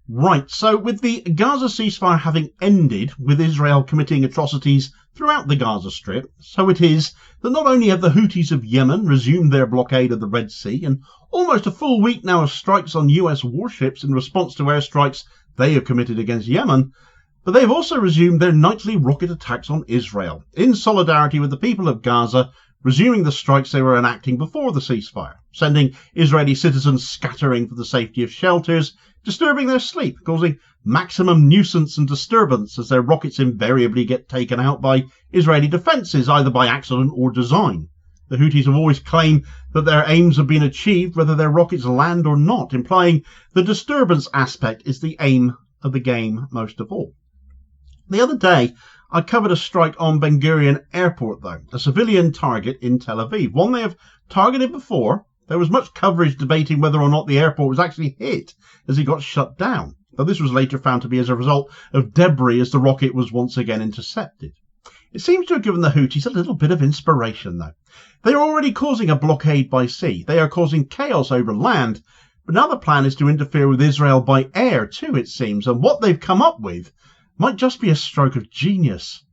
Right, so with the Gaza ceasefire having ended, with Israel committing atrocities throughout the Gaza Strip, so it is that not only have the Houthis of Yemen resumed their blockade of the Red Sea, and almost a full week now of strikes on US warships in response to airstrikes they have committed against Yemen, but they've also resumed their nightly rocket attacks on Israel, in solidarity with the people of Gaza, resuming the strikes they were enacting before the ceasefire, sending Israeli citizens scattering for the safety of shelters, disturbing their sleep, causing maximum nuisance and disturbance as their rockets invariably get taken out by Israeli defences, either by accident or design. The Houthis have always claimed that their aims have been achieved whether their rockets land or not, implying the disturbance aspect is the aim of the game most of all. The other day, I covered a strike on Ben Gurion Airport, though, a civilian target in Tel Aviv, one they have targeted before. There was much coverage debating whether or not the airport was actually hit as it got shut down, though this was later found to be as a result of debris as the rocket was once again intercepted. It seems to have given the Houthis a little bit of inspiration, though. They are already causing a blockade by sea. They are causing chaos over land, but now the plan is to interfere with Israel by air too, it seems, and what they've come up with might just be a stroke of genius.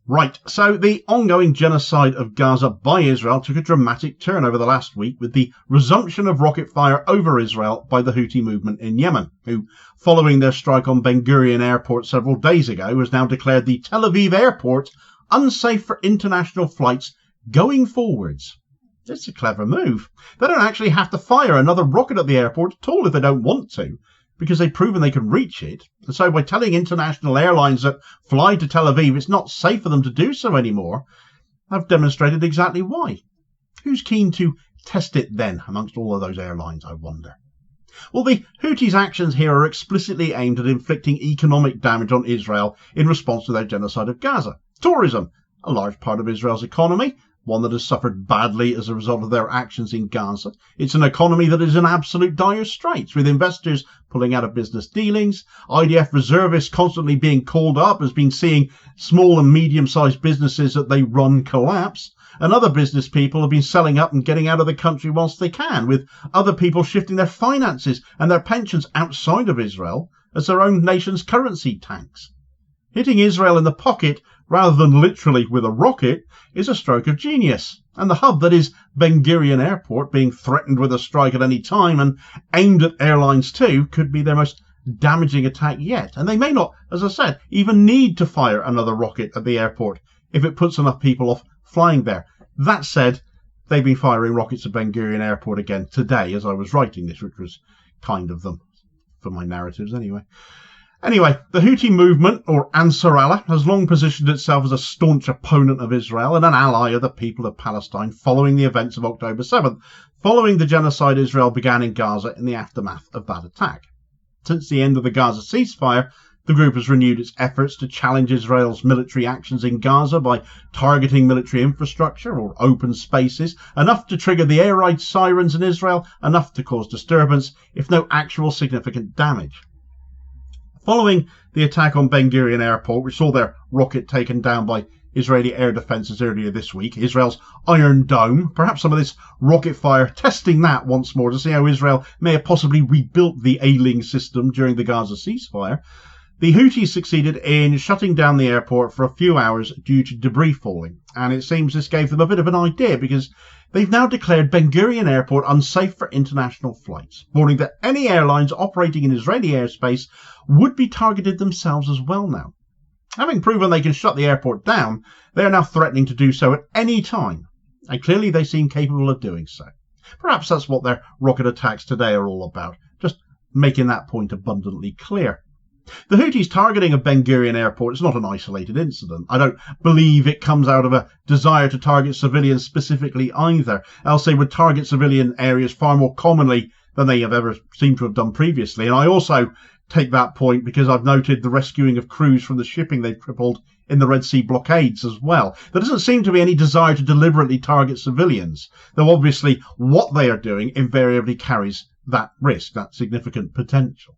Right, so the ongoing genocide of Gaza by Israel took a dramatic turn over the last week with the resumption of rocket fire over Israel by the Houthi movement in Yemen, who, following their strike on Ben Gurion Airport several days ago, has now declared the Tel Aviv airport unsafe for international flights going forwards. It's a clever move. They don't actually have to fire another rocket at the airport at all if they don't want to, because they've proven they can reach it. And so by telling international airlines that fly to Tel Aviv it's not safe for them to do so anymore, I've demonstrated exactly why. Who's keen to test it then amongst all of those airlines, I wonder? Well, the Houthis' actions here are explicitly aimed at inflicting economic damage on Israel in response to their genocide of Gaza. Tourism, a large part of Israel's economy, one that has suffered badly as a result of their actions in Gaza. It's an economy that is in absolute dire straits, with investors pulling out of business dealings. IDF reservists constantly being called up has been seeing small and medium-sized businesses that they run collapse. And other business people have been selling up and getting out of the country whilst they can, with other people shifting their finances and their pensions outside of Israel as their own nation's currency tanks. Hitting Israel in the pocket, rather than literally with a rocket, is a stroke of genius. And the hub that is Ben Gurion Airport, being threatened with a strike at any time and aimed at airlines too, could be their most damaging attack yet. And they may not, as I said, even need to fire another rocket at the airport if it puts enough people off flying there. That said, they've been firing rockets at Ben Gurion Airport again today as I was writing this, which was kind of them, for my narratives anyway. Anyway, the Houthi movement, or Ansar Allah, has long positioned itself as a staunch opponent of Israel and an ally of the people of Palestine following the events of October 7th, following the genocide Israel began in Gaza in the aftermath of that attack. Since the end of the Gaza ceasefire, the group has renewed its efforts to challenge Israel's military actions in Gaza by targeting military infrastructure or open spaces, enough to trigger the air raid sirens in Israel, enough to cause disturbance, if no actual significant damage. Following the attack on Ben Gurion Airport, which saw their rocket taken down by Israeli air defences earlier this week, Israel's Iron Dome, perhaps some of this rocket fire testing that once more to see how Israel may have possibly rebuilt the ailing system during the Gaza ceasefire, the Houthis succeeded in shutting down the airport for a few hours due to debris falling, and it seems this gave them a bit of an idea because they've now declared Ben Gurion Airport unsafe for international flights, warning that any airlines operating in Israeli airspace would be targeted themselves as well now. Having proven they can shut the airport down, they are now threatening to do so at any time, and clearly they seem capable of doing so. Perhaps that's what their rocket attacks today are all about, just making that point abundantly clear. The Houthis' targeting of Ben Gurion Airport is not an isolated incident. I don't believe it comes out of a desire to target civilians specifically either, else they would target civilian areas far more commonly than they have ever seemed to have done previously. And I also take that point because I've noted the rescuing of crews from the shipping they've crippled in the Red Sea blockades as well. There doesn't seem to be any desire to deliberately target civilians, though obviously what they are doing invariably carries that risk, that significant potential.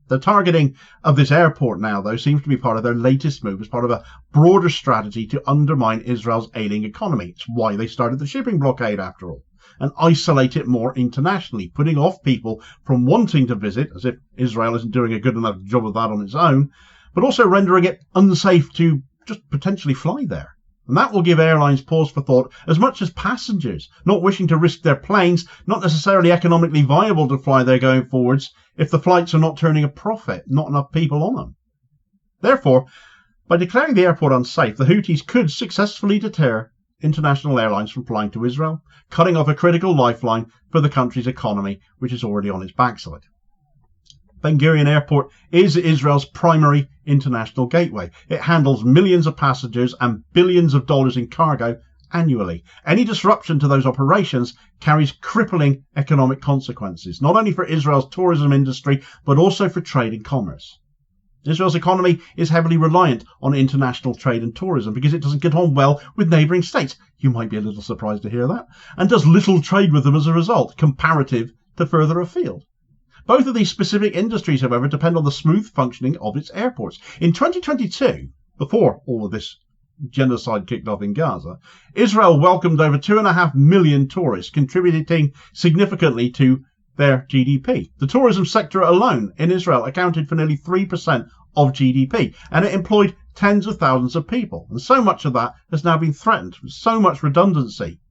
The targeting of this airport now, though, seems to be part of their latest move as part of a broader strategy to undermine Israel's ailing economy. It's why they started the shipping blockade, after all. and isolate it more internationally, putting off people from wanting to visit, as if Israel isn't doing a good enough job of that on its own, but also rendering it unsafe to just potentially fly there. And that will give airlines pause for thought as much as passengers, not wishing to risk their planes, not necessarily economically viable to fly there going forwards if the flights are not turning a profit, not enough people on them. Therefore, by declaring the airport unsafe, the Houthis could successfully deter international airlines from flying to Israel, cutting off a critical lifeline for the country's economy, which is already on its backside. Ben Gurion Airport is Israel's primary international gateway. It handles millions of passengers and billions of dollars in cargo annually. Any disruption to those operations carries crippling economic consequences, not only for Israel's tourism industry, but also for trade and commerce. Israel's economy is heavily reliant on international trade and tourism because it doesn't get on well with neighbouring states. You might be a little surprised to hear that. And does little trade with them as a result, comparative to further afield. Both of these specific industries, however, depend on the smooth functioning of its airports. In 2022, before all of this genocide kicked off in Gaza, Israel welcomed over 2.5 million tourists, contributing significantly to their GDP. The tourism sector alone in Israel accounted for nearly 3% of GDP, and it employed tens of thousands of people. And so much of that has now been threatened with so much redundancy.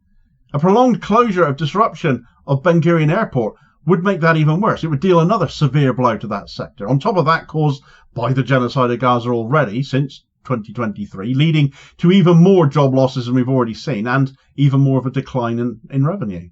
A prolonged closure of disruption of Ben Gurion Airport would make that even worse. It would deal another severe blow to that sector, on top of that caused by the genocide of Gaza already since 2023, leading to even more job losses than we've already seen, and even more of a decline in revenue.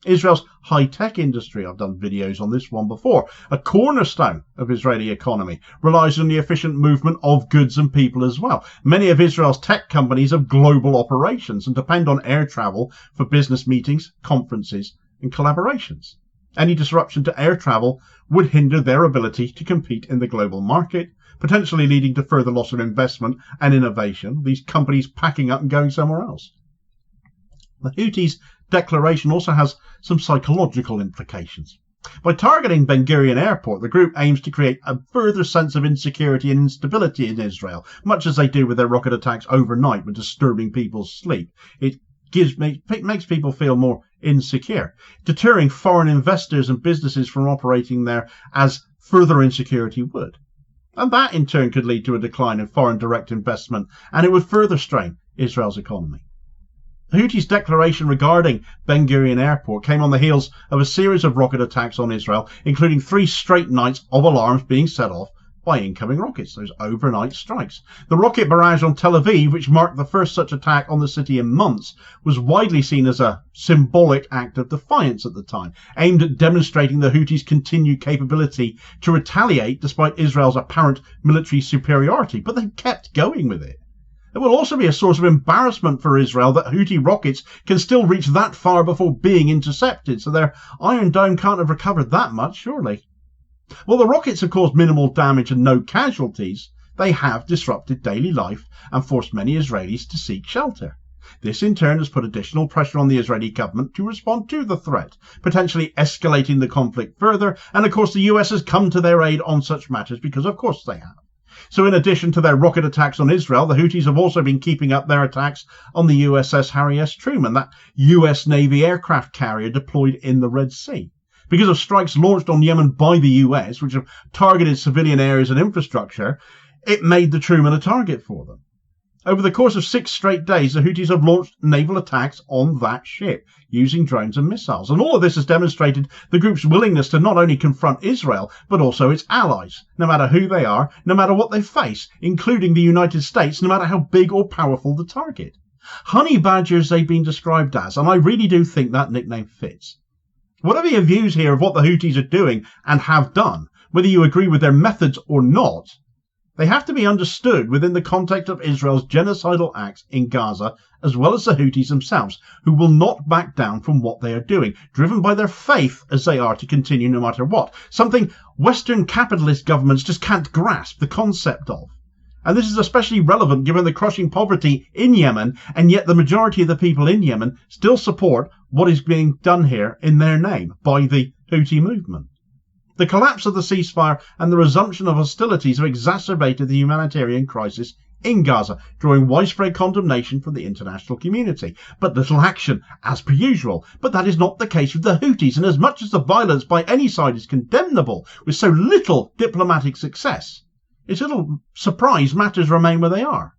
Israel's high-tech industry, I've done videos on this one before, a cornerstone of Israeli economy, relies on the efficient movement of goods and people as well. Many of Israel's tech companies have global operations and depend on air travel for business meetings, conferences, and collaborations. Any disruption to air travel would hinder their ability to compete in the global market, potentially leading to further loss of investment and innovation, these companies packing up and going somewhere else. The Houthis' declaration also has some psychological implications. By targeting Ben Gurion Airport, the group aims to create a further sense of insecurity and instability in Israel, much as they do with their rocket attacks overnight when disturbing people's sleep. It makes people feel more insecure, deterring foreign investors and businesses from operating there as further insecurity would. And that in turn could lead to a decline in foreign direct investment, and it would further strain Israel's economy. The Houthis' declaration regarding Ben Gurion Airport came on the heels of a series of rocket attacks on Israel, including 3 straight nights of alarms being set off by incoming rockets, those overnight strikes. The rocket barrage on Tel Aviv, which marked the first such attack on the city in months, was widely seen as a symbolic act of defiance at the time, aimed at demonstrating the Houthis' continued capability to retaliate despite Israel's apparent military superiority, but they kept going with it. It will also be a source of embarrassment for Israel that Houthi rockets can still reach that far before being intercepted, so their Iron Dome can't have recovered that much, surely. While the rockets have caused minimal damage and no casualties, they have disrupted daily life and forced many Israelis to seek shelter. This in turn has put additional pressure on the Israeli government to respond to the threat, potentially escalating the conflict further, and of course the US has come to their aid on such matters because of course they have. So in addition to their rocket attacks on Israel, the Houthis have also been keeping up their attacks on the USS Harry S. Truman, that US Navy aircraft carrier deployed in the Red Sea. Because of strikes launched on Yemen by the US, which have targeted civilian areas and infrastructure, it made the Truman a target for them. Over the course of 6 straight days, the Houthis have launched naval attacks on that ship, using drones and missiles. And all of this has demonstrated the group's willingness to not only confront Israel, but also its allies, no matter who they are, no matter what they face, including the United States, no matter how big or powerful the target. Honey badgers they've been described as, and I really do think that nickname fits. Whatever your views here of what the Houthis are doing and have done, whether you agree with their methods or not, they have to be understood within the context of Israel's genocidal acts in Gaza, as well as the Houthis themselves, who will not back down from what they are doing, driven by their faith as they are to continue no matter what, something Western capitalist governments just can't grasp the concept of. And this is especially relevant given the crushing poverty in Yemen, and yet the majority of the people in Yemen still support what is being done here in their name by the Houthi movement. The collapse of the ceasefire and the resumption of hostilities have exacerbated the humanitarian crisis in Gaza, drawing widespread condemnation from the international community. But little action, as per usual. But that is not the case with the Houthis, and as much as the violence by any side is condemnable, with so little diplomatic success, it's little surprise matters remain where they are.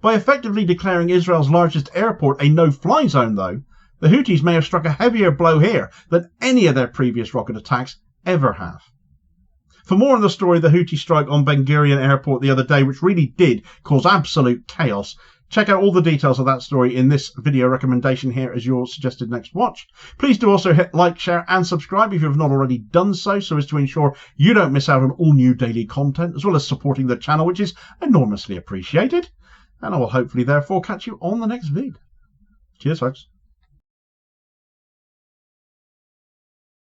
By effectively declaring Israel's largest airport a no-fly zone, though, the Houthis may have struck a heavier blow here than any of their previous rocket attacks ever have. For more on the story of the Houthi strike on Ben Gurion Airport the other day, which really did cause absolute chaos, check out all the details of that story in this video recommendation here as your suggested next watch. Please do also hit like, share and subscribe if you have not already done so as to ensure you don't miss out on all new daily content, as well as supporting the channel, which is enormously appreciated. And I will hopefully therefore catch you on the next vid. Cheers, folks.